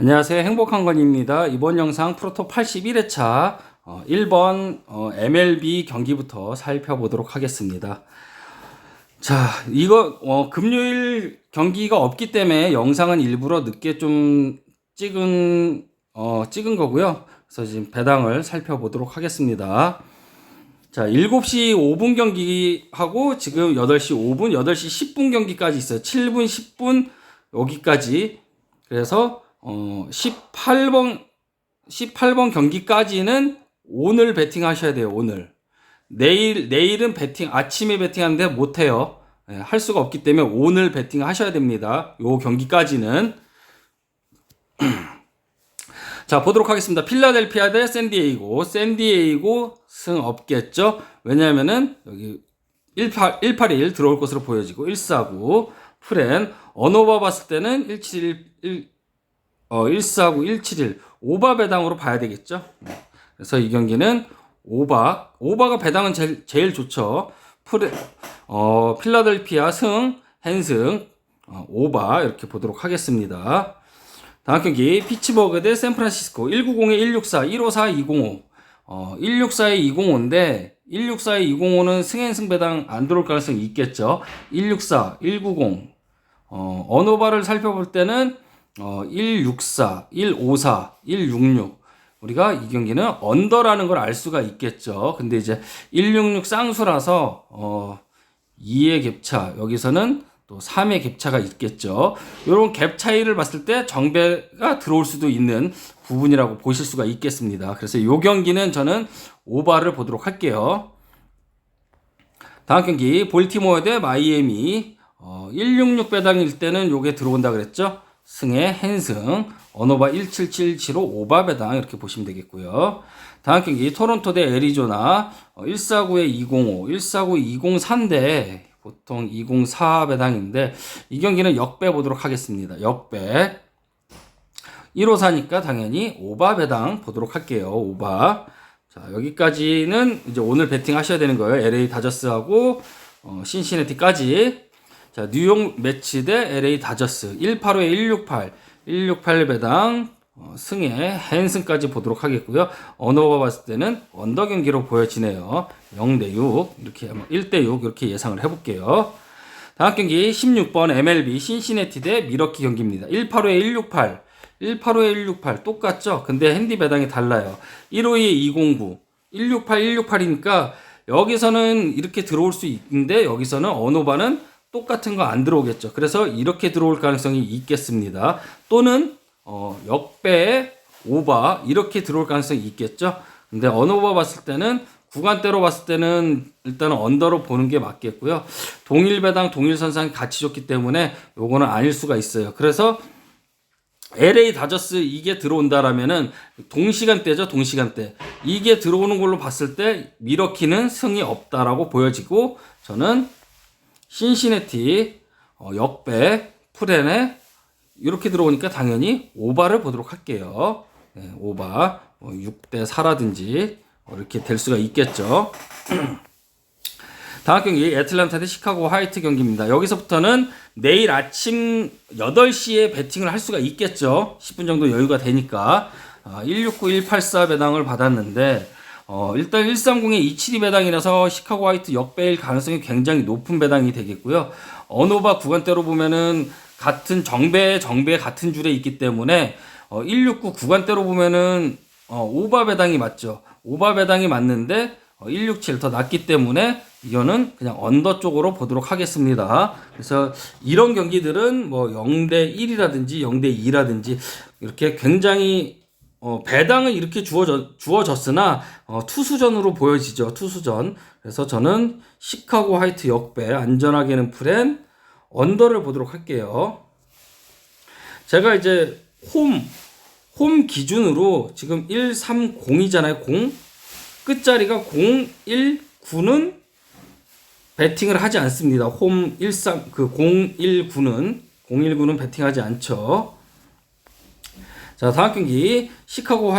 안녕하세요. 행복한 건입니다. 이번 영상 프로토 81회차 1번 MLB 경기부터 살펴보도록 하겠습니다. 자, 이거 금요일 경기가 없기 때문에 영상은 일부러 늦게 좀 찍은 거고요. 그래서 지금 배당을 살펴보도록 하겠습니다. 자, 7시 5분 경기하고 지금 8시 5분, 8시 10분 경기까지 있어요. 7분, 10분 여기까지. 그래서 18번 경기까지는 오늘 베팅 하셔야 돼요. 오늘. 내일은 아침에 베팅하는데 못해요. 할 수가 없기 때문에 오늘 베팅 하셔야 됩니다. 요 경기까지는. 자, 보도록 하겠습니다. 필라델피아 대 샌디에이고. 샌디에이고 승 없겠죠? 왜냐면은 여기 181 들어올 것으로 보여지고 149 프렌 언오버 봤을 때는 171 149, 171 오바 배당으로 봐야 되겠죠. 그래서 이 경기는 오바가 배당은 제일 좋죠. 필라델피아 승, 헨승, 오바 이렇게 보도록 하겠습니다. 다음 경기 피츠버그 대 샌프란시스코 190에 164, 154, 205 164에 205인데 164에 205는 승앤승 배당 안 들어올 가능성이 있겠죠. 164, 190 언오바를 살펴볼 때는 164, 154, 166 우리가 이 경기는 언더라는 걸 알 수가 있겠죠. 근데 이제 166 쌍수라서 2의 갭차 여기서는 또 3의 갭차가 있겠죠. 이런 갭 차이를 봤을 때 정배가 들어올 수도 있는 부분이라고 보실 수가 있겠습니다. 그래서 이 경기는 저는 오바를 보도록 할게요. 다음 경기 볼티모어 대 마이애미 166 배당일 때는 요게 들어온다 그랬죠. 승의 헨승, 언오바 17775 오바 배당 이렇게 보시면 되겠고요. 다음 경기 토론토 대 애리조나 149에 205, 149, 204인데 보통 204 배당인데 이 경기는 역배 보도록 하겠습니다. 역배 154니까 당연히 오바 배당 보도록 할게요. 오바. 자, 여기까지는 이제 오늘 베팅 하셔야 되는 거예요. LA 다저스하고 신시내티까지. 자, 뉴욕 매치 대 LA 다저스 185에 168, 168 배당 승에 헨승까지 보도록 하겠고요. 언오버 봤을 때는 언더 경기로 보여지네요. 0대6 이렇게 1대6 이렇게 예상을 해볼게요. 다음 경기 16번 MLB 신시내티 대 미러키 경기입니다. 185에 168, 185에 168 똑같죠? 근데 핸디 배당이 달라요. 152에 209, 168, 168이니까 여기서는 이렇게 들어올 수 있는데 여기서는 언오버는 똑같은 거 안 들어오겠죠. 그래서 이렇게 들어올 가능성이 있겠습니다. 또는 역배 오바 이렇게 들어올 가능성이 있겠죠. 근데 언오버 봤을 때는 구간대로 봤을 때는 일단은 언더로 보는 게 맞겠고요. 동일 배당 동일 선상이 같이 좋기 때문에 요거는 아닐 수가 있어요. 그래서 LA 다저스 이게 들어온다라면은 동시간대죠. 동시간대 이게 들어오는 걸로 봤을 때 미러키는 승이 없다라고 보여지고 저는 신시내티 역배 프렌에 이렇게 들어오니까 당연히 오바를 보도록 할게요. 네, 오바 6대 4라든지 이렇게 될 수가 있겠죠. 다음 경기 애틀란타 대 시카고 화이트 경기입니다. 여기서부터는 내일 아침 8시에 배팅을 할 수가 있겠죠. 10분 정도 여유가 되니까 169, 184 배당을 받았는데 일단 130에 272 배당이라서 시카고 화이트 역배일 가능성이 굉장히 높은 배당이 되겠고요. 언오바 구간대로 보면은 같은 정배 같은 줄에 있기 때문에 169 구간대로 보면은 오바 배당이 맞죠. 오바 배당이 맞는데 167 더 낮기 때문에 이거는 그냥 언더 쪽으로 보도록 하겠습니다. 그래서 이런 경기들은 뭐 0대 1이라든지 0대 2라든지 이렇게 굉장히 배당은 이렇게 주어졌으나 투수전으로 보여지죠. 투수전. 그래서 저는 시카고 화이트 역배 안전하게는 프렌 언더를 보도록 할게요. 제가 이제 홈 기준으로 지금 130이잖아요. 0 끝자리가 019는 배팅을 하지 않습니다. 홈 019는 배팅하지 않죠. 자, 다음 경기 시카고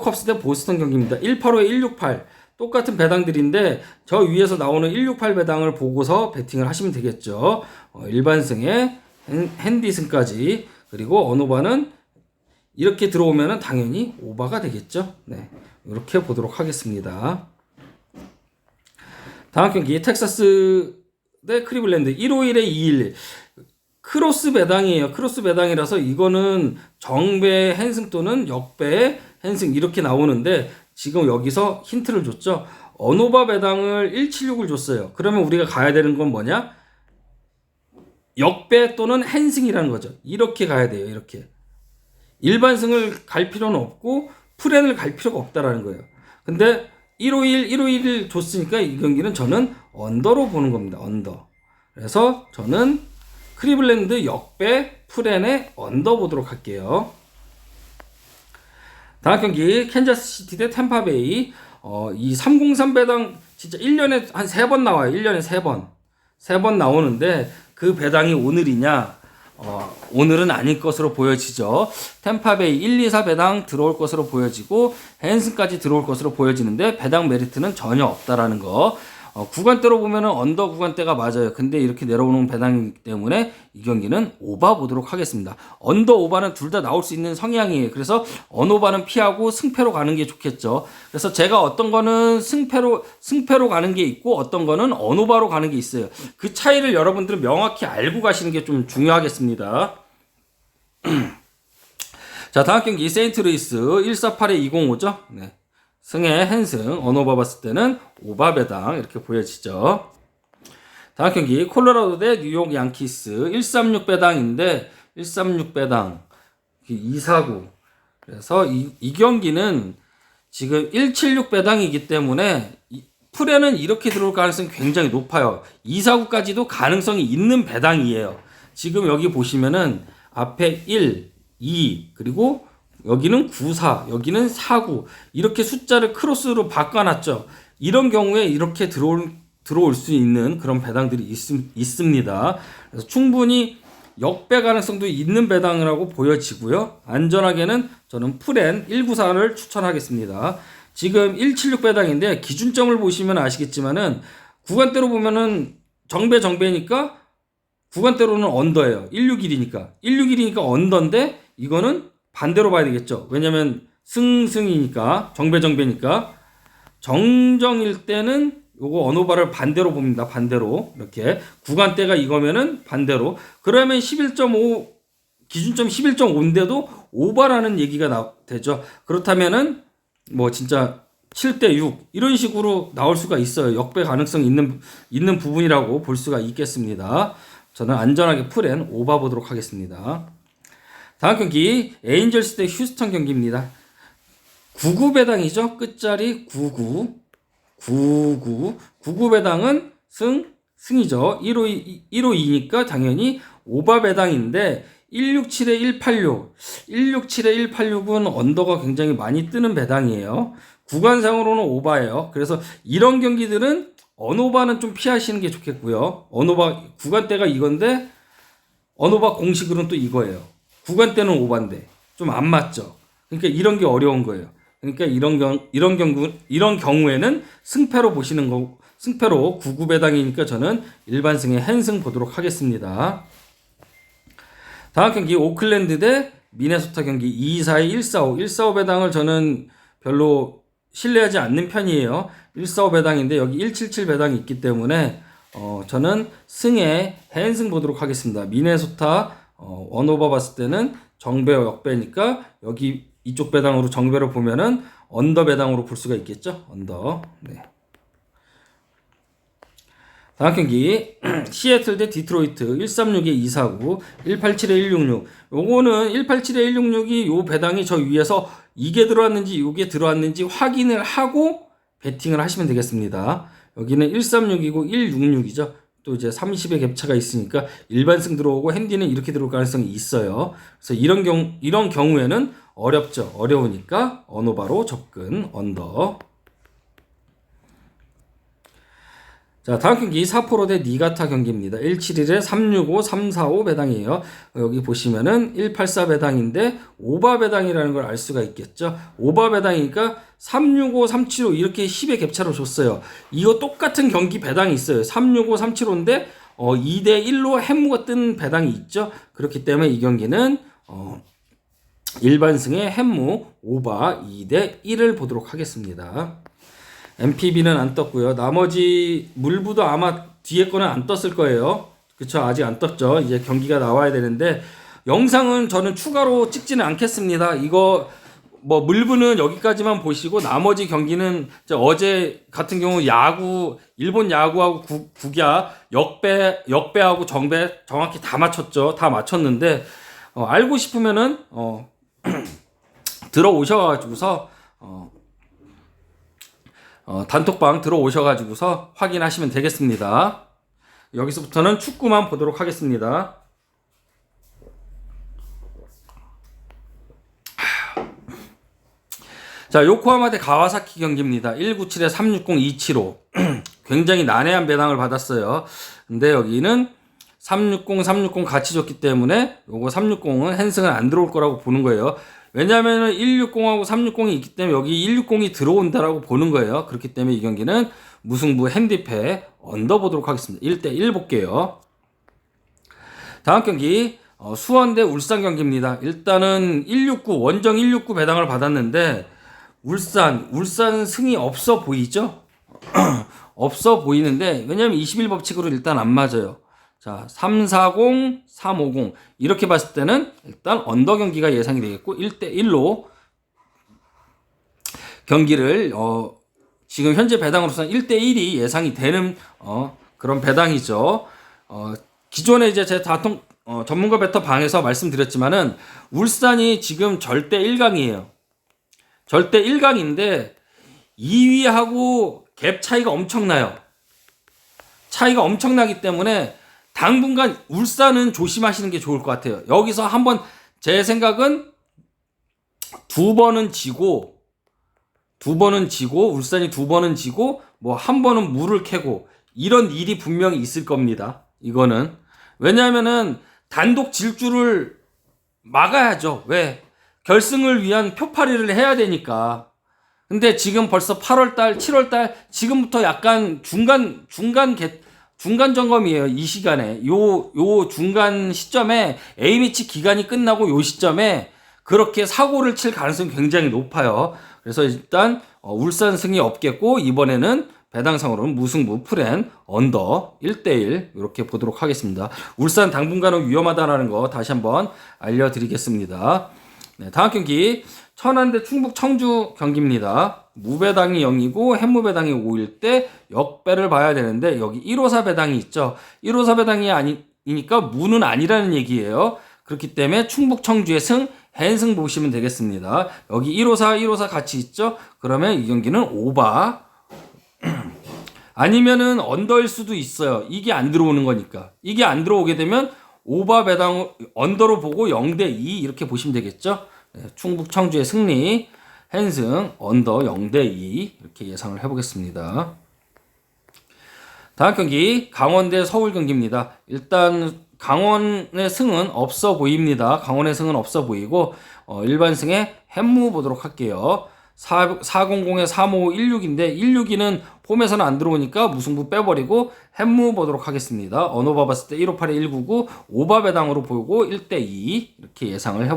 컵스 대 보스턴 경기입니다. 185에 168 똑같은 배당들인데 저 위에서 나오는 168 배당을 보고서 배팅을 하시면 되겠죠. 일반승에 핸디승까지 그리고 언오바는 이렇게 들어오면은 당연히 오바가 되겠죠. 네. 이렇게 보도록 하겠습니다. 다음 경기 텍사스 대 크리블랜드 151에 211. 크로스 배당이에요. 크로스 배당이라서 이거는 정배 핸승 또는 역배 핸승 이렇게 나오는데 지금 여기서 힌트를 줬죠. 언오바 배당을 176을 줬어요. 그러면 우리가 가야 되는 건 뭐냐? 역배 또는 핸승이라는 거죠. 이렇게 가야 돼요. 이렇게. 일반승을 갈 필요는 없고 프렌을 갈 필요가 없다라는 거예요. 근데 151, 151을 줬으니까 이 경기는 저는 언더로 보는 겁니다. 언더. 그래서 저는 크리블랜드 역배 프렌의 언더 보도록 할게요. 다음 경기 캔자스시티 대 템파베이. 이 303 배당 진짜 1년에 한 3번 나와요. 1년에 3번. 3번 나오는데 그 배당이 오늘이냐? 오늘은 아닐 것으로 보여지죠. 템파베이 1, 2, 4 배당 들어올 것으로 보여지고 핸슨까지 들어올 것으로 보여지는데 배당 메리트는 전혀 없다라는 거. 구간대로 보면은 언더 구간대가 맞아요. 근데 이렇게 내려오는 배당이기 때문에 이 경기는 오바 보도록 하겠습니다. 언더 오바는 둘 다 나올 수 있는 성향이에요. 그래서 언오바는 피하고 승패로 가는 게 좋겠죠. 그래서 제가 어떤 거는 승패로 가는 게 있고 어떤 거는 언오바로 가는 게 있어요. 그 차이를 여러분들은 명확히 알고 가시는 게 좀 중요하겠습니다. 자, 다음 경기 세인트루이스 148에 205죠. 네. 승의 핸승, 언오바 봤을 때는 오바 배당 이렇게 보여지죠. 다음 경기 콜로라도 대 뉴욕 양키스 136 배당인데 136 배당 249. 그래서 이 경기는 지금 176 배당이기 때문에 프레는 이렇게 들어올 가능성이 굉장히 높아요. 249까지도 가능성이 있는 배당이에요. 지금 여기 보시면은 앞에 1, 2 그리고 여기는 94, 여기는 49 이렇게 숫자를 크로스로 바꿔놨죠. 이런 경우에 이렇게 들어올 수 있는 그런 배당들이 있습니다. 그래서 충분히 역배 가능성도 있는 배당이라고 보여지고요. 안전하게는 저는 프렌 194를 추천하겠습니다. 지금 176 배당인데 기준점을 보시면 아시겠지만은 구간대로 보면은 정배니까 구간대로는 언더예요. 161이니까. 161이니까 언더인데 이거는 반대로 봐야 되겠죠. 왜냐면 승이니까 정배니까 정정일 때는 요거 언오바를 반대로 봅니다. 반대로 이렇게 구간대가 이거면은 반대로 그러면 11.5 기준점 11.5인데도 오바라는 얘기가 되죠. 그렇다면은 뭐 진짜 7대 6 이런 식으로 나올 수가 있어요. 역배 가능성 있는 부분이라고 볼 수가 있겠습니다. 저는 안전하게 프렌 오바 보도록 하겠습니다. 다음 경기 에인절스 대 휴스턴 경기입니다. 99 배당이죠. 끝자리 99 배당은 승이죠. 152니까 당연히 오바 배당인데 167에 186은 언더가 굉장히 많이 뜨는 배당이에요. 구간상으로는 오바예요. 그래서 이런 경기들은 언오바는 좀 피하시는 게 좋겠고요. 언오바 구간대가 이건데 언오바 공식으로는 또 이거예요. 구간대는 오반데 좀 안 맞죠. 그러니까 이런 게 어려운 거예요. 그러니까 이런 경우에는 승패로 보시는 거 승패로 99 배당이니까 저는 일반승의 핸승 보도록 하겠습니다. 다음 경기 오클랜드 대 미네소타 경기 224에 145. 145 배당을 저는 별로 신뢰하지 않는 편이에요. 145 배당인데 여기 177 배당이 있기 때문에 저는 승의 핸승 보도록 하겠습니다. 미네소타 언오바 봤을 때는 정배와 역배니까 여기 이쪽 배당으로 정배를 보면은 언더 배당으로 볼 수가 있겠죠. 언더. 네. 다음 경기 시애틀 대 디트로이트 136에 249, 187에 166. 요거는 187에 166이 요 배당이 저 위에서 이게 들어왔는지 요게 들어왔는지 확인을 하고 베팅을 하시면 되겠습니다. 여기는 136이고 166이죠. 또 이제 30의 갭차가 있으니까 일반승 들어오고 핸디는 이렇게 들어올 가능성이 있어요. 그래서 이런 경우에는 어렵죠. 어려우니까 언오바로 접근, 언더. 자, 다음 경기 사포로 대 니가타 경기입니다. 171에 365, 345 배당이에요. 여기 보시면은 184 배당인데 오바 배당이라는 걸 알 수가 있겠죠. 오바 배당이니까 365, 375 이렇게 10의 갭차로 줬어요. 이거 똑같은 경기 배당이 있어요. 365, 375인데 2대 1로 해무가 뜬 배당이 있죠. 그렇기 때문에 이 경기는 일반승의 햄무 오바 2대 1을 보도록 하겠습니다. MPB는 안 떴고요. 나머지 물부도 아마 뒤에 거는 안 떴을 거예요. 그쵸? 아직 안 떴죠. 이제 경기가 나와야 되는데 영상은 저는 추가로 찍지는 않겠습니다. 이거 뭐 물부는 여기까지만 보시고 나머지 경기는 어제 같은 경우 야구 일본 야구하고 국야 역배하고 정배 정확히 다 맞췄죠. 다 맞췄는데 알고 싶으면은 들어오셔가지고서 단톡방 들어오셔가지고서 확인하시면 되겠습니다. 여기서부터는 축구만 보도록 하겠습니다. 자, 요코하마 대 가와사키 경기입니다. 197에 360 275. 굉장히 난해한 배당을 받았어요. 근데 여기는 360 같이 줬기 때문에 요거 360은 핸승은 안 들어올 거라고 보는 거예요. 왜냐면은 160하고 360이 있기 때문에 여기 160이 들어온다라고 보는 거예요. 그렇기 때문에 이 경기는 무승부 핸디패 언더 보도록 하겠습니다. 1대1 볼게요. 다음 경기 수원 대 울산 경기입니다. 일단은 169 원정 169 배당을 받았는데 울산 승이 없어 보이죠? 없어 보이는데 왜냐면 21법칙으로 일단 안 맞아요. 자, 340, 350 이렇게 봤을 때는 일단 언더 경기가 예상이 되겠고 1대1로 경기를 지금 현재 배당으로서는 1대1이 예상이 되는 그런 배당이죠. 기존에 이제 제 전문가 베터 방에서 말씀드렸지만은 울산이 지금 절대 1강이에요. 절대 1강인데 2위하고 갭 차이가 엄청나요. 차이가 엄청나기 때문에 당분간 울산은 조심하시는 게 좋을 것 같아요. 여기서 한번 제 생각은 두 번은 지고 울산이 두 번은 지고 뭐 한 번은 물을 캐고 이런 일이 분명히 있을 겁니다. 이거는 왜냐하면은 단독 질주를 막아야죠. 왜? 결승을 위한 표파리를 해야 되니까. 근데 지금 벌써 8월달, 7월달 지금부터 약간 중간 점검이에요. 이 시간에 요 중간 시점에 A매치 기간이 끝나고 요 시점에 그렇게 사고를 칠 가능성이 굉장히 높아요. 그래서 일단 울산 승이 없겠고 이번에는 배당상으로는 무승부 프렌 언더 1대1 이렇게 보도록 하겠습니다. 울산 당분간은 위험하다라는 거 다시 한번 알려드리겠습니다. 네, 다음 경기 천안 대 충북 청주 경기입니다. 무배당이 0이고 햄무배당이 5일 때 역배를 봐야 되는데 여기 154 배당이 있죠. 154 배당이 아니니까 무는 아니라는 얘기예요. 그렇기 때문에 충북 청주의 승 헨승 보시면 되겠습니다. 여기 154 같이 있죠. 그러면 이 경기는 오바 아니면은 언더일 수도 있어요. 이게 안 들어오는 거니까. 이게 안 들어오게 되면 오바 배당 언더로 보고 0대2 이렇게 보시면 되겠죠. 네, 충북 청주의 승리 헨승 언더 0대2 이렇게 예상을 해보겠습니다. 다음 경기 강원 대 서울 경기입니다. 일단 강원의 승은 없어 보입니다. 강원의 승은 없어 보이고 일반 승의 햄무 보도록 할게요. 400에 355 16인데 162는 홈에서는 안 들어오니까 무승부 빼버리고 햄무 보도록 하겠습니다. 언어바 봤을 때 158에 199 오바 배당으로 보고 1대2 이렇게 예상을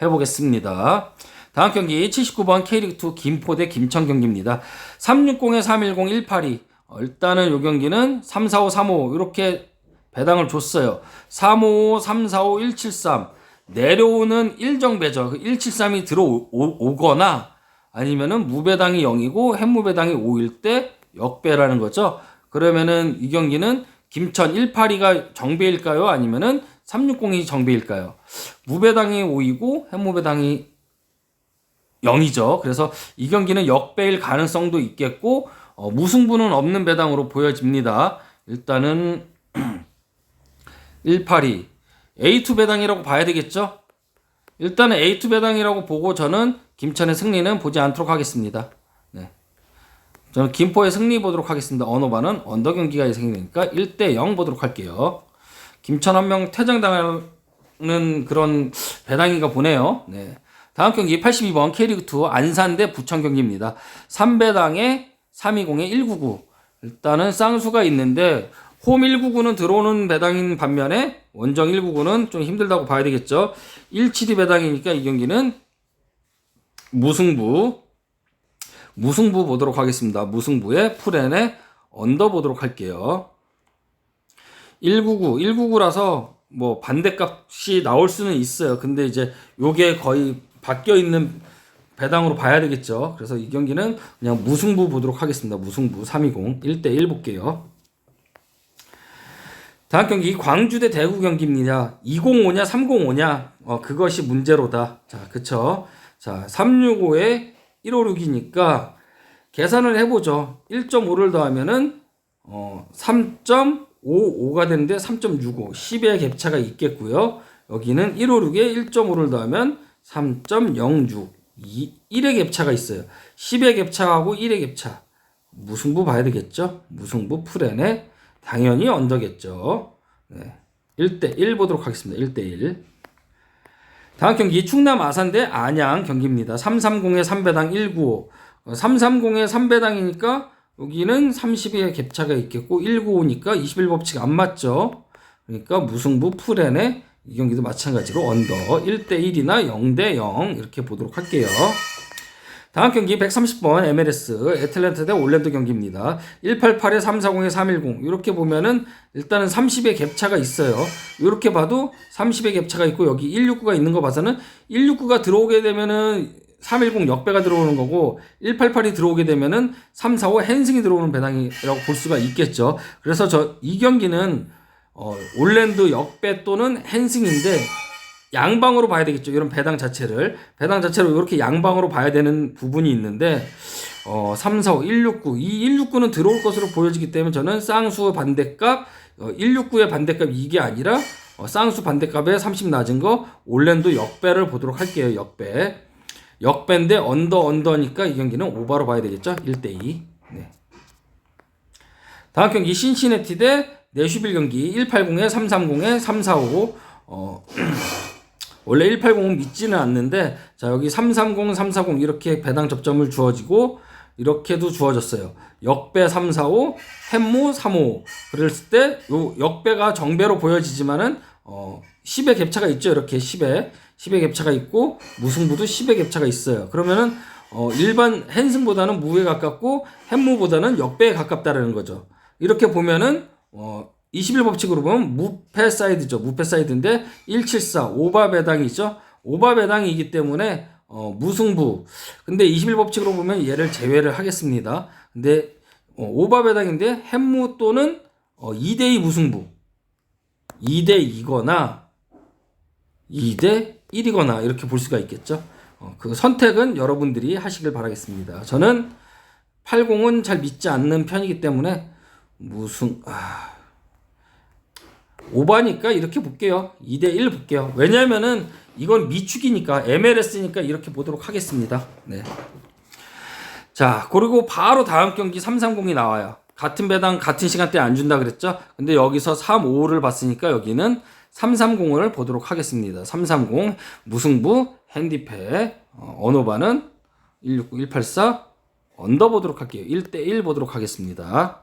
해보겠습니다. 다음 경기 79번 K리그2 김포 대 김천 경기입니다. 360에 310 182 일단은 요 경기는 345 35 이렇게 배당을 줬어요. 355 345 173 내려오는 일정배죠. 그 173이 들어오거나 아니면은 무배당이 0이고 햄무배당이 5일 때 역배라는 거죠. 그러면은 이 경기는 김천 182가 정배일까요? 아니면은 360이 정배일까요? 무배당이 5이고 햄무배당이 0이죠. 그래서 이 경기는 역배일 가능성도 있겠고 무승부는 없는 배당으로 보여집니다. 일단은 182 A2 배당이라고 봐야 되겠죠? 일단은 A2 배당이라고 보고 저는 김천의 승리는 보지 않도록 하겠습니다. 네. 저는 김포의 승리 보도록 하겠습니다. 언어바는 언더 경기가 예상이 되니까 1대0 보도록 할게요. 김천 한 명 퇴장당하는 그런 배당인가 보네요. 네. 다음 경기 82번 K리그2 안산 대 부천 경기입니다. 3배당에 320에 199 일단은 쌍수가 있는데 홈 199는 들어오는 배당인 반면에 원정 199는 좀 힘들다고 봐야 되겠죠. 172 배당이니까 이 경기는 무승부 보도록 하겠습니다. 무승부에 풀엔에 언더 보도록 할게요. 199라서 뭐 반대값이 나올 수는 있어요. 근데 이제 요게 거의 바뀌어 있는 배당으로 봐야 되겠죠. 그래서 이 경기는 그냥 무승부 보도록 하겠습니다. 무승부 320 1대1 볼게요. 다음 경기 광주 대 대구 경기입니다. 205냐 305냐 그것이 문제로다. 자, 그쵸? 자, 365에 156이니까 계산을 해보죠. 1.5를 더하면은 3.55가 되는데 3.65 10의 갭차가 있겠고요. 여기는 156에 1.5를 더하면 3.06 1의 갭차가 있어요. 10의 갭차하고 1의 갭차 무승부 봐야 되겠죠. 무승부 풀엔에 당연히 언더겠죠. 네. 1대1 보도록 하겠습니다. 1대1. 다음 경기 충남 아산 대 안양 경기입니다. 330에 3배당 195. 330에 3배당이니까 여기는 30의 갭차가 있겠고 195니까 21법칙 안 맞죠. 그러니까 무승부 풀엔에 이 경기도 마찬가지로 언더 1대1이나 0대0 이렇게 보도록 할게요. 다음 경기 130번 MLS 애틀랜타 대 올랜도 경기입니다. 188에 340에 310 이렇게 보면은 일단은 30의 갭차가 있어요. 이렇게 봐도 30의 갭차가 있고 여기 169가 있는 거 봐서는 169가 들어오게 되면은 310 역배가 들어오는 거고 188이 들어오게 되면은 345 핸승이 들어오는 배당이라고 볼 수가 있겠죠. 그래서 이 경기는 올랜도 역배 또는 핸승인데 양방으로 봐야 되겠죠. 이런 배당 자체로 이렇게 양방으로 봐야 되는 부분이 있는데 345 169 이 169는 들어올 것으로 보여지기 때문에 저는 쌍수 반대값 169의 반대값 이게 아니라 쌍수 반대값에 30 낮은 거 올랜도 역배를 보도록 할게요. 역배인데 언더니까 이 경기는 오바로 봐야 되겠죠. 1대2. 네. 다음 경기 신시내티 대 내슈빌 경기 180에 330에 345 원래 180은 믿지는 않는데 자 여기 330, 340 이렇게 배당 접점을 주어지고 이렇게도 주어졌어요. 역배 345, 햄무 355 그랬을 때 요 역배가 정배로 보여지지만은 10의 갭차가 있죠. 이렇게 10의 갭차가 있고 무승부도 10의 갭차가 있어요. 그러면은 일반 핸승보다는 무에 가깝고 햄무보다는 역배에 가깝다라는 거죠. 이렇게 보면은 21법칙으로 보면 무패 사이드죠. 무패 사이드인데 174 오바 배당이죠. 오바 배당이기 때문에 무승부. 근데 21법칙으로 보면 얘를 제외를 하겠습니다. 근데 오바 배당인데 햄무 또는 2대2 무승부. 2대2거나 2대1이거나 이렇게 볼 수가 있겠죠. 그 선택은 여러분들이 하시길 바라겠습니다. 저는 80은 잘 믿지 않는 편이기 때문에 오바니까 이렇게 볼게요. 2대1 볼게요. 왜냐면은 이건 미축이니까 MLS니까 이렇게 보도록 하겠습니다. 네. 자, 그리고 바로 다음 경기 330이 나와요. 같은 배당 같은 시간대에 안 준다 그랬죠? 근데 여기서 355를 봤으니까 여기는 330을 보도록 하겠습니다. 330 무승부 핸디패 언오바는 169, 184 언더 보도록 할게요. 1대1 보도록 하겠습니다.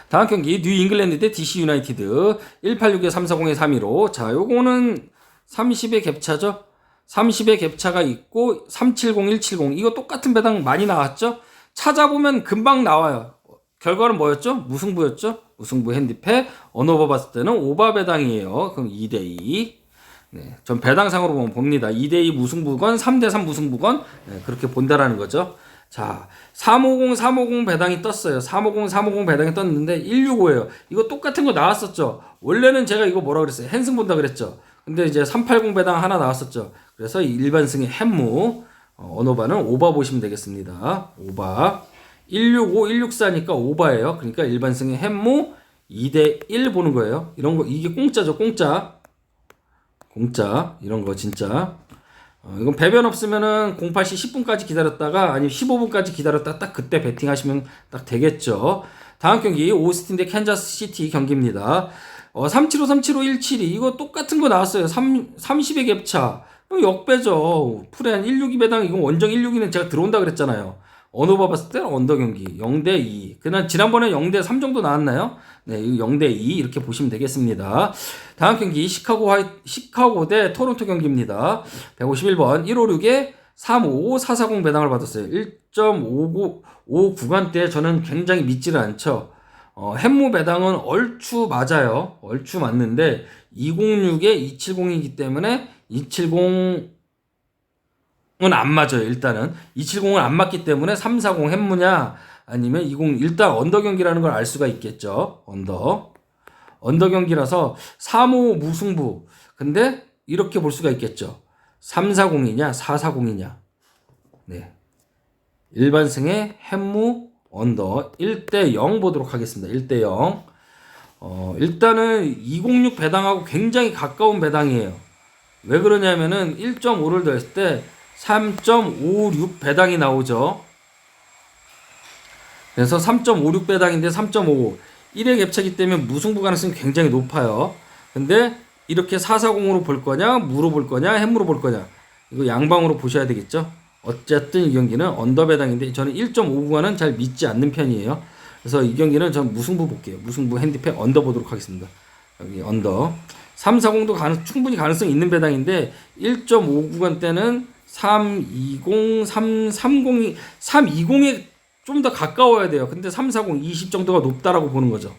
다음 경기 뉴 잉글랜드 대 DC 유나이티드 186에 340에 315 자 요거는 30의 갭차죠. 30의 갭차가 있고 370, 170 이거 똑같은 배당 많이 나왔죠. 찾아보면 금방 나와요. 결과는 뭐였죠? 무승부였죠. 무승부 핸디패 언오버 봤을 때는 오바 배당이에요. 그럼 2대2 네, 전 배당상으로 보면 봅니다. 2대2 무승부건 3대3 무승부건 네, 그렇게 본다라는 거죠. 자, 350 배당이 떴어요. 350 배당이 떴는데 165예요. 이거 똑같은 거 나왔었죠. 원래는 제가 이거 뭐라 그랬어요? 핸승 본다 그랬죠. 근데 이제 380 배당 하나 나왔었죠. 그래서 일반승의 햄무 언오바는 오바 보시면 되겠습니다. 오바 165, 164니까 오바예요. 그러니까 일반승의 햄무 2대1 보는 거예요. 이런 거 이게 공짜죠. 공짜 이런 거 진짜 이건 배변 없으면은 08시 10분까지 기다렸다가 아니면 15분까지 기다렸다가 딱 그때 베팅하시면 딱 되겠죠. 다음 경기 오스틴 대 캔자스 시티 경기입니다. 375, 375, 172 이거 똑같은 거 나왔어요. 30의 갭차 역배죠. 풀엔 162 배당 이건 원정 162는 제가 들어온다 그랬잖아요. 언오바 봤을 때는 언더 경기 0대2 그냥 지난번에 0대3 정도 나왔나요? 네, 0대2 이렇게 보시면 되겠습니다. 다음 경기 시카고 대 토론토 경기입니다. 151번 156에 355 440 배당을 받았어요. 1.5 구간대 저는 굉장히 믿지를 않죠. 햄무 배당은 얼추 맞아요. 얼추 맞는데 206에 270이기 때문에 270은 안 맞아요. 일단은 270은 안 맞기 때문에 340 햄무냐 아니면 20 일단 언더 경기라는 걸 알 수가 있겠죠. 언더 경기라서 3-5 무승부. 근데 이렇게 볼 수가 있겠죠. 340이냐 440이냐. 네. 일반승의 햄무 언더 1대0 보도록 하겠습니다. 1대0. 일단은 206 배당하고 굉장히 가까운 배당이에요. 왜 그러냐면은 1.5를 더했을 때 3.56 배당이 나오죠. 그래서 3.56 배당인데 3.55 1의 갭차기 때문에 무승부 가능성이 굉장히 높아요. 근데 이렇게 440으로 볼 거냐 무로 볼 거냐 햄무로 볼 거냐 이거 양방으로 보셔야 되겠죠. 어쨌든 이 경기는 언더 배당인데 저는 1.5 구간은 잘 믿지 않는 편이에요. 그래서 이 경기는 전 무승부 볼게요. 무승부 핸디캡 언더 보도록 하겠습니다. 여기 언더 340도 충분히 가능성 있는 배당인데 1.5 구간 때는 320, 330이 320에 좀 더 가까워야 돼요. 근데 340, 20 정도가 높다라고 보는 거죠.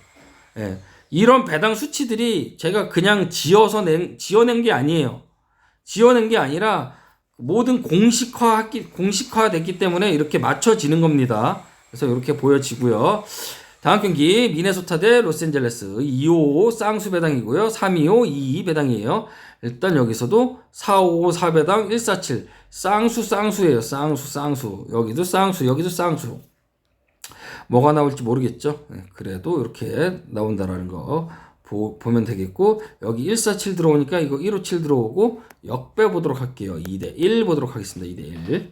예. 이런 배당 수치들이 제가 그냥 지어낸 게 아니에요. 지어낸 게 아니라 모든 공식화됐기 때문에 이렇게 맞춰지는 겁니다. 그래서 이렇게 보여지고요. 다음 경기 미네소타 대 로스앤젤레스 255 쌍수 배당이고요. 325 22 배당이에요. 일단 여기서도 455 4배당 147 쌍수예요. 쌍수 여기도 쌍수 여기도 쌍수. 뭐가 나올지 모르겠죠. 네, 그래도 이렇게 나온다라는 거 보면 되겠고 여기 147 들어오니까 이거 157 들어오고 역배 보도록 할게요. 2대1 보도록 하겠습니다. 2대1.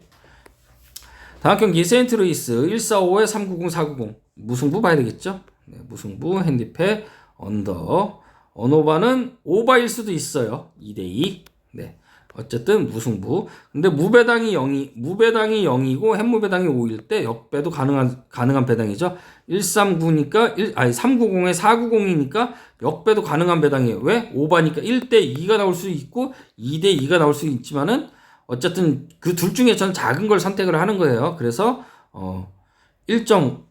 다음 경기 세인트루이스 145에 390 490 무승부 봐야 되겠죠. 네, 무승부 핸디패 언더 언오바는 오바일 수도 있어요. 2대2. 네. 어쨌든 무승부. 근데 무배당이 0이고 햄무배당이 5일 때 역배도 가능한 배당이죠. 139니까 390에 490이니까 역배도 가능한 배당이에요. 왜? 오바니까 1대2가 나올 수 있고 2대2가 나올 수 있지만은 어쨌든 그 둘 중에 전 작은 걸 선택을 하는 거예요. 그래서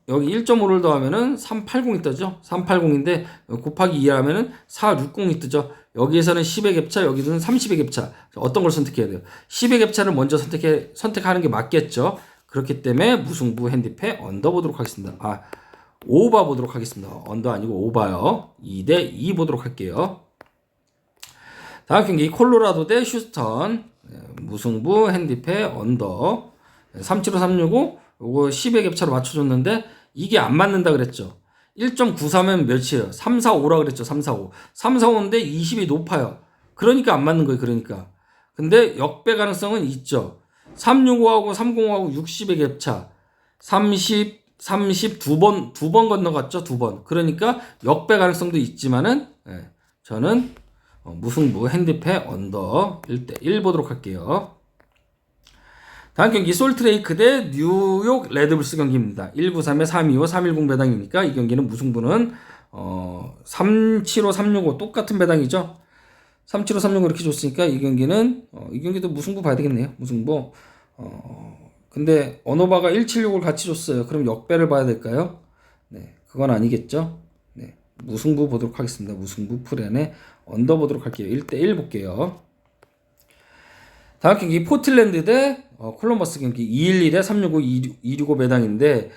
여기 1.5를 더하면은 380이 뜨죠. 380인데 곱하기 2하면은 460이 뜨죠. 여기에서는 10의 갭차, 여기서는 30의 갭차. 어떤 걸 선택해야 돼요? 10의 갭차를 먼저 선택하는 게 맞겠죠. 그렇기 때문에 무승부 핸디패 언더 보도록 하겠습니다. 오바 보도록 하겠습니다. 언더 아니고 오바요. 2대2 보도록 할게요. 다음 경기 콜로라도 대 휴스턴 무승부 핸디패 언더 375 365 요거 10의 갭차로 맞춰줬는데 이게 안 맞는다 그랬죠. 1.93은 몇이에요? 345라 그랬죠. 345. 345인데 20이 높아요. 그러니까 안 맞는 거예요. 그러니까. 근데 역배 가능성은 있죠. 365하고 305하고 60의 갭차. 30 두 번 건너갔죠. 2번. 그러니까 역배 가능성도 있지만은 저는 무승부 핸디패 언더 1대1 보도록 할게요. 다음 경기 솔트레이크 대 뉴욕 레드불스 경기입니다. 193에 325, 310 배당이니까 이 경기는 무승부는 375, 365 똑같은 배당이죠. 375, 365 이렇게 줬으니까 이 경기도 무승부 봐야 되겠네요. 무승부. 근데 언어바가 176을 같이 줬어요. 그럼 역배를 봐야 될까요? 네, 그건 아니겠죠. 네, 무승부 보도록 하겠습니다. 무승부 풀엔에 언더 보도록 할게요. 1대1 볼게요. 다음 경기 포틀랜드 대 콜럼버스 경기 211에 365 265 배당인데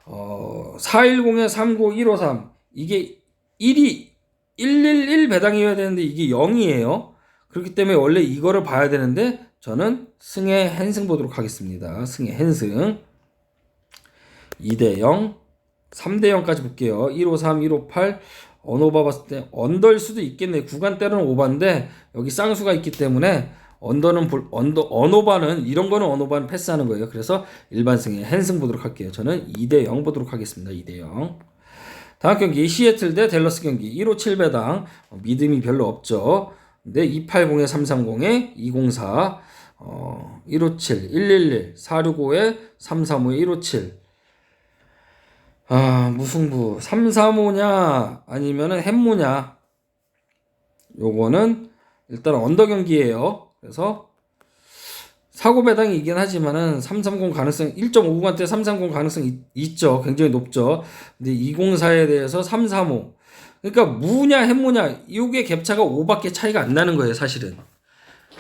410에 395 153 이게 111 배당이어야 되는데 이게 0이에요. 그렇기 때문에 원래 이거를 봐야 되는데 저는 승의 핸승 보도록 하겠습니다. 승의 핸승 2대0 3대0까지 볼게요. 153 158 언오바 봤을 때 언더일 수도 있겠네요. 구간대로는 오바인데 여기 쌍수가 있기 때문에 언오바는 이런 거는 언오바는 패스하는 거예요. 그래서 일반승의 핸승 보도록 할게요. 저는 2대0 보도록 하겠습니다. 2대0. 다음 경기 시애틀 대 댈러스 경기 157 배당 믿음이 별로 없죠. 근데 280에 330에 204 157 111 465에 335에 157 무승부 3-3-5냐 아니면은 햄무냐, 요거는 일단 언더 경기예요. 그래서 사고 배당이긴 하지만은 330 가능성 1.5구간대 330 가능성 있죠. 굉장히 높죠. 근데 204에 대해서 335. 그러니까 무냐 햄무냐 요게 갭차가 5밖에 차이가 안 나는 거예요, 사실은.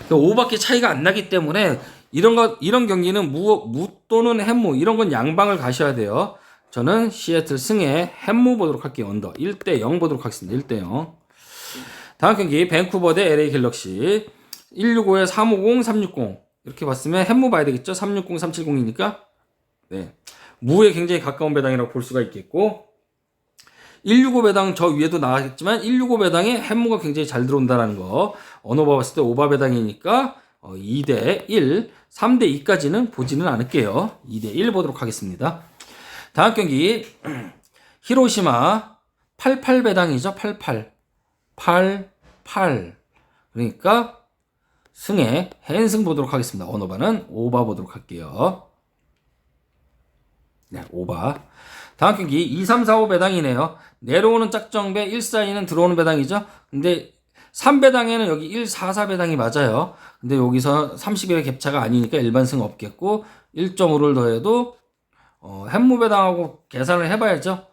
5밖에 차이가 안 나기 때문에 이런 경기는 무 또는 햄무 이런 건 양방을 가셔야 돼요. 저는 시애틀 승에 햄무 보도록 할게요. 언더 1대0 보도록 하겠습니다. 1대0. 다음 경기 밴쿠버 대 LA 갤럭시 165에 350, 360 이렇게 봤으면 햄무 봐야 되겠죠. 360, 370이니까 네, 무에 굉장히 가까운 배당이라고 볼 수가 있겠고 165 배당 저 위에도 나왔겠지만 165 배당에 햄무가 굉장히 잘 들어온다는 거. 언어바 봤을 때 오바 배당이니까 2대1, 3대2까지는 보지는 않을게요. 2대1 보도록 하겠습니다. 다음 경기 히로시마 88 배당이죠. 88 그러니까 승에 헨승 보도록 하겠습니다. 언어바는 오바 보도록 할게요. 네, 오바. 다음 경기 2345 배당이네요. 내려오는 짝정배 142는 들어오는 배당이죠. 근데 3배당에는 여기 144 배당이 맞아요. 근데 여기서 30일의 갭차가 아니니까 일반승 없겠고 1.5를 더해도 햄무 배당하고 계산을 해봐야죠.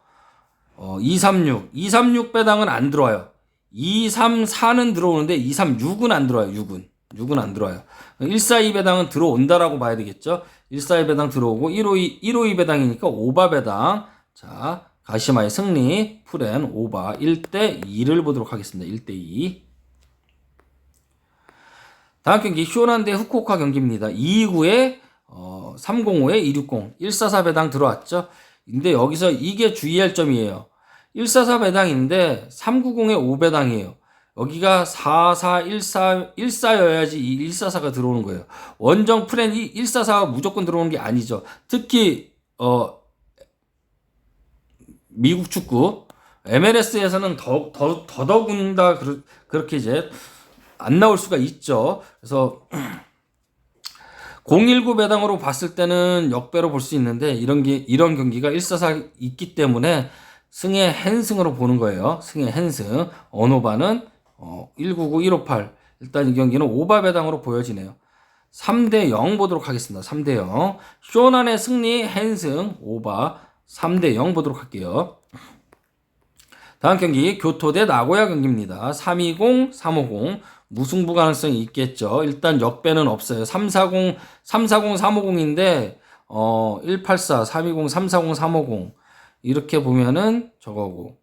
236 배당은 안 들어와요. 234는 들어오는데 236은 안 들어와요. 6은 안 들어와요. 142 배당은 들어온다라고 봐야 되겠죠. 142 배당 들어오고 152 배당이니까 오바 배당. 자, 가시마의 승리 풀엔 오바 1대2를 보도록 하겠습니다. 1대2. 다음 경기 쇼난 대 후쿠오카 경기입니다. 229에 305에 260 144 배당 들어왔죠. 근데 여기서 이게 주의할 점이에요. 144 배당인데 390에 5배당이에요. 여기가 4414여야지 이 144가 들어오는 거예요. 원정 프렌 144가 무조건 들어오는 게 아니죠. 특히 미국 축구 MLS에서는 더더군다 그렇게 이제 안 나올 수가 있죠. 그래서 019 배당으로 봤을 때는 역배로 볼 수 있는데 이런 경기가 144 있기 때문에 승의 헨승으로 보는 거예요. 승의 헨승. 언오바는 199, 158. 일단 이 경기는 오바 배당으로 보여지네요. 3대0 보도록 하겠습니다. 3대0. 쇼난의 승리 헨승 오바 3대0 보도록 할게요. 다음 경기 교토 대 나고야 경기입니다. 320, 350 무승부 가능성이 있겠죠. 일단 역배는 없어요. 340, 350인데 184, 320, 340, 350 이렇게 보면은 저거고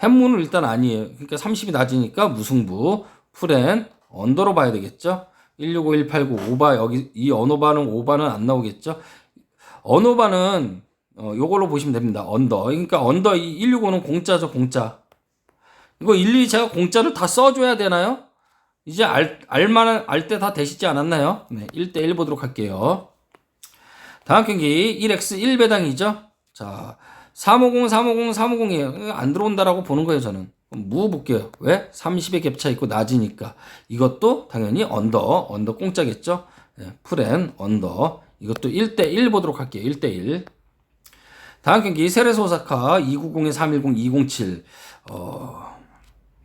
햄무는 일단 아니에요. 그러니까 30이 낮으니까 무승부 풀엔 언더로 봐야 되겠죠. 165, 189 오바 여기 이 언오바는 오바는 안 나오겠죠. 언오바는 요걸로 보시면 됩니다. 언더. 그러니까 언더 165는 공짜죠. 공짜. 이거 일일이 제가 공짜를 다 써줘야 되나요? 이제 알 때 다 되시지 않았나요? 네, 1대1 보도록 할게요. 다음 경기 1x 1배당이죠. 자, 350, 350, 350이에요. 안 들어온다라고 보는 거예요, 저는. 무 볼게요. 왜? 30의 갭차 있고 낮으니까. 이것도 당연히 언더 공짜겠죠. 네, 풀엔 언더. 이것도 1대1 보도록 할게요. 1대1. 다음 경기 세레소 오사카 290에 310, 207.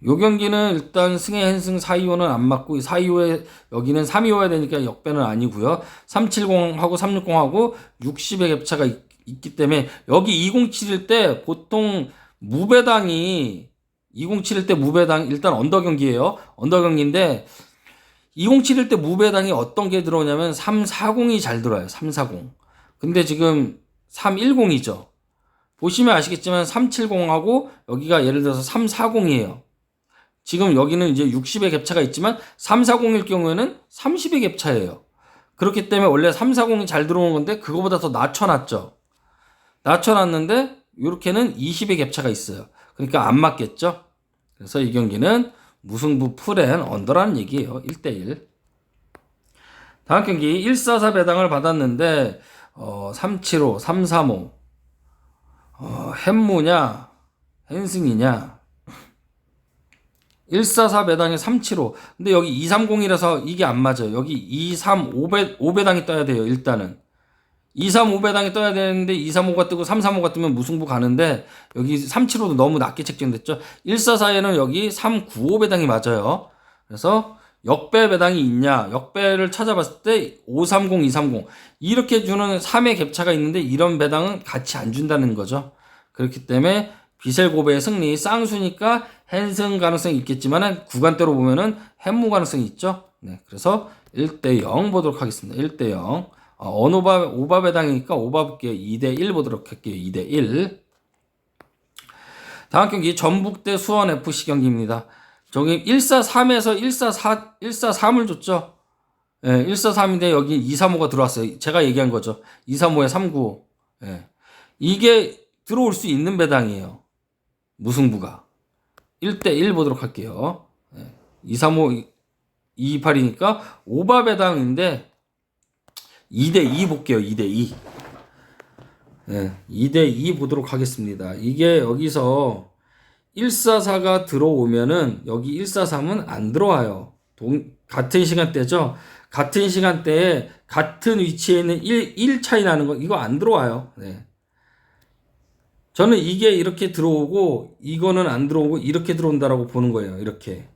요 경기는 일단 승의 헨승 425는 안 맞고 425에 여기는 325야 되니까 역배는 아니고요. 370하고 360하고 60의 갭차가 있기 때문에 여기 207일 때 보통 무배당이 207일 때 무배당 일단 언더 경기예요. 언더 경기인데 207일 때 무배당이 어떤 게 들어오냐면 340이 잘 들어와요. 340. 근데 지금 310이죠. 보시면 아시겠지만 370하고 여기가 예를 들어서 340이에요. 지금 여기는 이제 60의 갭차가 있지만 340일 경우에는 30의 갭차예요. 그렇기 때문에 원래 340이 잘 들어오는 건데 그거보다 더 낮춰놨죠. 낮춰놨는데 이렇게는 20의 갭차가 있어요. 그러니까 안 맞겠죠. 그래서 이 경기는 무승부 풀엔 언더라는 얘기예요. 1대1. 다음 경기 144 배당을 받았는데 375, 335 햄무냐 헨승이냐 144 배당에 375 근데 여기 230이라서 이게 안 맞아요. 여기 235 5배당이 떠야 돼요. 일단은 235배당이 떠야 되는데 235가 뜨고 335가 뜨면 무승부 가는데 여기 375도 너무 낮게 책정됐죠. 144에는 여기 395배당이 맞아요. 그래서 역배 배당이 있냐, 역배를 찾아봤을 때 530, 230 이렇게 주는 3의 갭차가 있는데 이런 배당은 같이 안 준다는 거죠. 그렇기 때문에 비셀고베의 승리, 쌍수니까 핸승 가능성이 있겠지만 구간대로 보면은 햄무 가능성이 있죠. 네, 그래서 1대0 보도록 하겠습니다. 1대0. 오바 배당이니까 오바 볼게요. 2대1 보도록 할게요. 2대1. 다음 경기 전북 대 수원 FC 경기입니다. 저기 143에서 143을 줬죠. 예, 143인데 여기 235가 들어왔어요. 제가 얘기한 거죠. 235에 395. 예. 이게 들어올 수 있는 배당이에요. 무승부가. 1대1 보도록 할게요. 예. 235, 228이니까 오바 배당인데 2대2 볼게요. 2대2. 예, 2대2 보도록 하겠습니다. 이게 여기서 144가 들어오면은 여기 143은 안 들어와요. 같은 시간대죠. 같은 시간대에 같은 위치에 있는 1 차이 나는 거 이거 안 들어와요. 네. 저는 이게 이렇게 들어오고 이거는 안 들어오고 이렇게 들어온다라고 보는 거예요. 이렇게.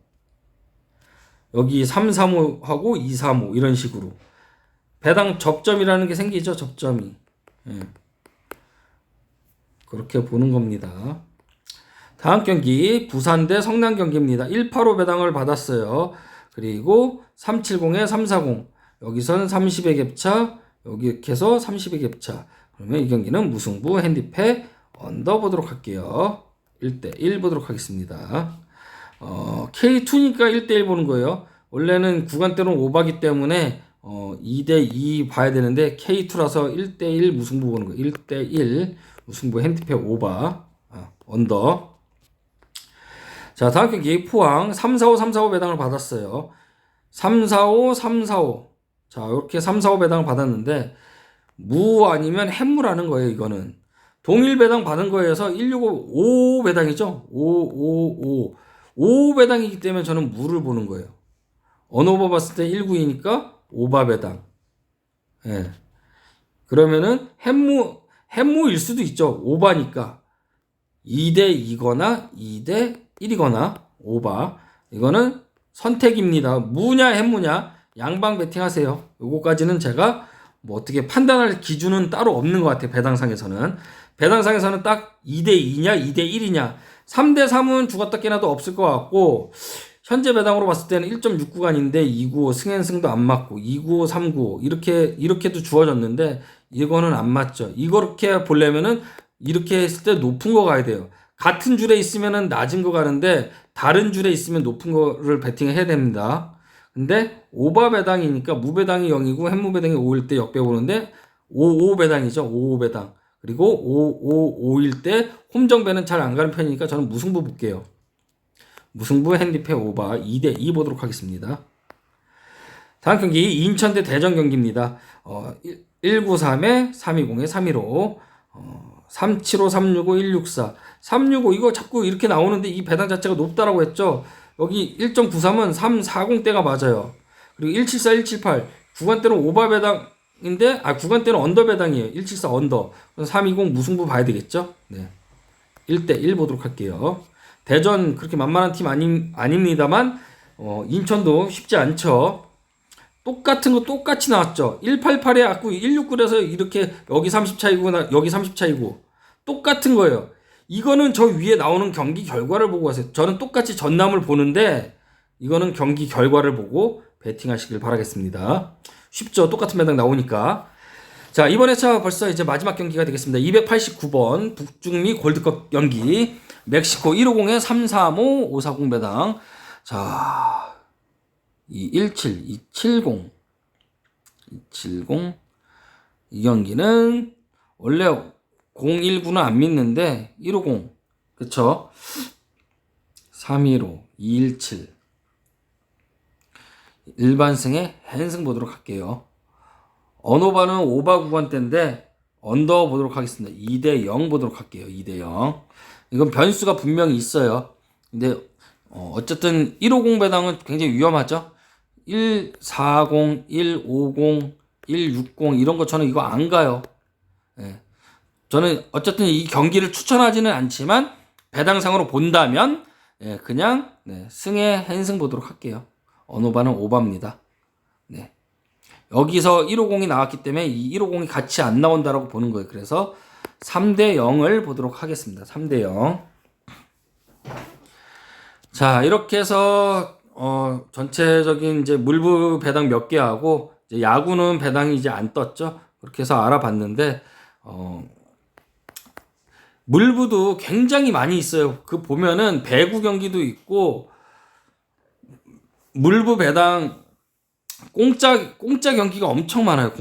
여기 335하고 235 이런 식으로. 배당 접점이라는 게 생기죠. 접점이. 네. 그렇게 보는 겁니다. 다음 경기 부산 대 성남 경기입니다. 185 배당을 받았어요. 그리고 370에 340 여기서는 30의 갭차 여기 이렇게 해서 30의 갭차 그러면 이 경기는 무승부 핸디패 언더 보도록 할게요. 1대1 보도록 하겠습니다. K2니까 1대1 보는 거예요. 원래는 구간대로는 오바기 때문에 2대2 봐야 되는데 K2라서 1대1 무승부 보는 거예요. 1대1 무승부 핸디패 오바 언더. 자, 다음 경기 포항 345, 345 배당을 받았어요. 345, 345. 자, 이렇게 345 배당을 받았는데 무 아니면 햄무라는 거예요, 이거는. 동일 배당 받은 거에서 165 5 배당이죠. 555. 5 배당이기 때문에 저는 무를 보는 거예요. 언오버 봤을 때 19이니까 오바 배당. 예. 그러면은 햄무일 수도 있죠. 오바니까. 2대2거나 2대1이거나 오바. 이거는 선택입니다. 무냐 햄무냐 양방 베팅하세요. 요거까지는 제가 뭐 어떻게 판단할 기준은 따로 없는 것 같아요. 배당상에서는. 배당상에서는 딱 2대2냐 2대1이냐 3대3은 죽었다 깨나도 없을 것 같고 현재 배당으로 봤을 때는 1.6구간인데 295 승앤승도 안 맞고 295 395 이렇게도 주어졌는데 이거는 안 맞죠. 이렇게 보려면은 이렇게 했을 때 높은 거 가야 돼요. 같은 줄에 있으면은 낮은 거 가는데 다른 줄에 있으면 높은 거를 베팅을 해야 됩니다. 근데 오바 배당이니까 무배당이 0이고 햄무 배당이 5일 때 역배 보는데 55 배당이죠. 55 배당. 그리고 555일 때 홈정배는 잘 안 가는 편이니까 저는 무승부 볼게요. 무승부 핸디패 오바 2대2 보도록 하겠습니다. 다음 경기 인천 대 대전 경기입니다. 193에 320에 315 375, 365, 164 365 이거 자꾸 이렇게 나오는데 이 배당 자체가 높다라고 했죠. 여기 1.93은 340대가 맞아요. 그리고 174, 178 구간대는 오바 배당인데 구간대는 언더 배당이에요. 174 언더 320 무승부 봐야 되겠죠. 네. 1대1 보도록 할게요. 대전 그렇게 만만한 팀 아닙니다만 인천도 쉽지 않죠. 똑같은 거 똑같이 나왔죠. 188에 아까 169에서 이렇게 여기 30 차이고 여기 30 차이고 똑같은 거예요. 이거는 저 위에 나오는 경기 결과를 보고 하세요. 저는 똑같이 전남을 보는데 이거는 경기 결과를 보고 베팅하시길 바라겠습니다. 쉽죠? 똑같은 배당 나오니까. 자, 이번 회차 벌써 이제 마지막 경기가 되겠습니다. 289번 북중미 골드컵 경기 멕시코 150에 335 540 배당. 자, 217, 270, 270. 이 경기는 원래 019는 안 믿는데 150. 그쵸? 315, 217. 일반승에 핸승 보도록 할게요. 언오바는 오바 구간대인데 언더 보도록 하겠습니다. 2대0 보도록 할게요. 2대0. 이건 변수가 분명히 있어요. 근데 어쨌든 150 배당은 굉장히 위험하죠. 140, 150, 160 이런 거 저는 이거 안 가요. 예. 저는 어쨌든 이 경기를 추천하지는 않지만 배당상으로 본다면 예, 그냥 네, 승에 한승 보도록 할게요. 언오바는 오바입니다. 네. 여기서 150이 나왔기 때문에 이 150이 같이 안 나온다라고 보는 거예요. 그래서 3대 0을 보도록 하겠습니다. 3대 0. 자, 이렇게 해서 전체적인 이제 물부 배당 몇 개 하고 이제 야구는 배당이 이제 안 떴죠. 그렇게 해서 알아봤는데 물부도 굉장히 많이 있어요. 그 보면은 배구 경기도 있고 물부 배당 공짜 경기가 엄청 많아요.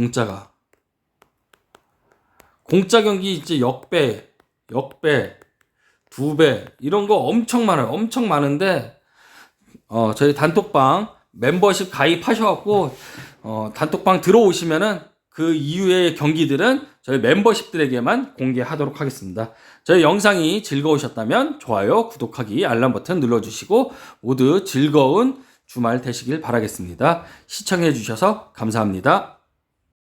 공짜 경기 이제 역배, 2배 이런 거 엄청 많아요. 엄청 많은데 저희 단톡방 멤버십 가입하셔갖고 단톡방 들어오시면은 그 이후의 경기들은 저희 멤버십들에게만 공개하도록 하겠습니다. 저희 영상이 즐거우셨다면 좋아요, 구독하기, 알람 버튼 눌러주시고 모두 즐거운 주말 되시길 바라겠습니다. 시청해 주셔서 감사합니다.